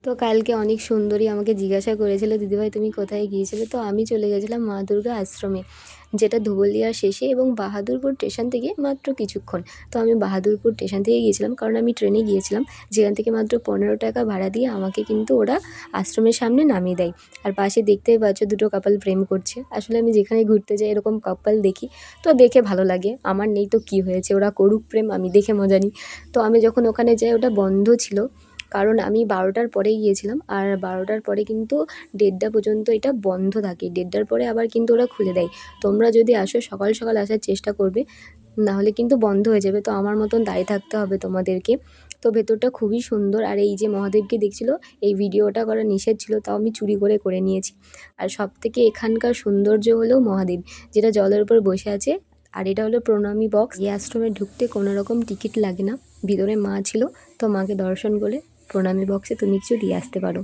তো কালকে অনেক সুন্দরী আমাকে জিজ্ঞাসা করেছিল, দিদিভাই তুমি কোথায় গিয়েছিলে? তো আমি চলে গেছিলাম মা দুর্গা আশ্রমে, যেটা ধুবুলিয়ার শেষে এবং বাহাদুরপুর স্টেশন থেকে মাত্র কিছুক্ষণ। তো আমি বাহাদুরপুর স্টেশন থেকে গিয়েছিলাম, কারণ আমি ট্রেনে গিয়েছিলাম, যেখান থেকে মাত্র 15 টাকা ভাড়া দিয়ে আমাকে কিন্তু ওরা আশ্রমের সামনে নামিয়ে দেয়। আর পাশে দেখতেই পাচ্ছ দুটো কাপল প্রেম করছে। আসলে আমি যেখানে ঘুরতে যাই এরকম কাপল দেখি, তো দেখে ভালো লাগে। আমার নেই তো কী হয়েছে, ওরা করুক প্রেম, আমি দেখে মজা নিই। তো আমি যখন ওখানে যাই ওটা বন্ধ ছিল, কারণ আমি 12টার পরে গিয়েছিলাম, আর 12টার পরে কিন্তু 1:30 পর্যন্ত এটা বন্ধ থাকে। 1:30টার পরে আবার কিন্তু ওরা খুলে দেয়। তোমরা যদি আসো সকাল সকাল আসার চেষ্টা করবে, নাহলে কিন্তু বন্ধ হয়ে যাবে। তো আমার মতন দাঁড়িয়ে থাকতে হবে তোমাদেরকে। তো ভেতরটা খুবই সুন্দর। আর এই যে মহাদেবকে দেখছিলো, এই ভিডিওটা করা নিষেধ ছিল, তাও আমি চুরি করে করে নিয়েছি। আর সবথেকে এখানকার সৌন্দর্য হলো মহাদেব, যেটা জলের উপর বসে আছে। আর এটা হলো প্রণামী বক্স। এই আশ্রমে ঢুকতে কোনো রকম টিকিট লাগে না। ভিতরে মা ছিল, তো মাকে দর্শন করে প্রণামী বক্সে তুমি কিছু দিয়ে আসতে পারো।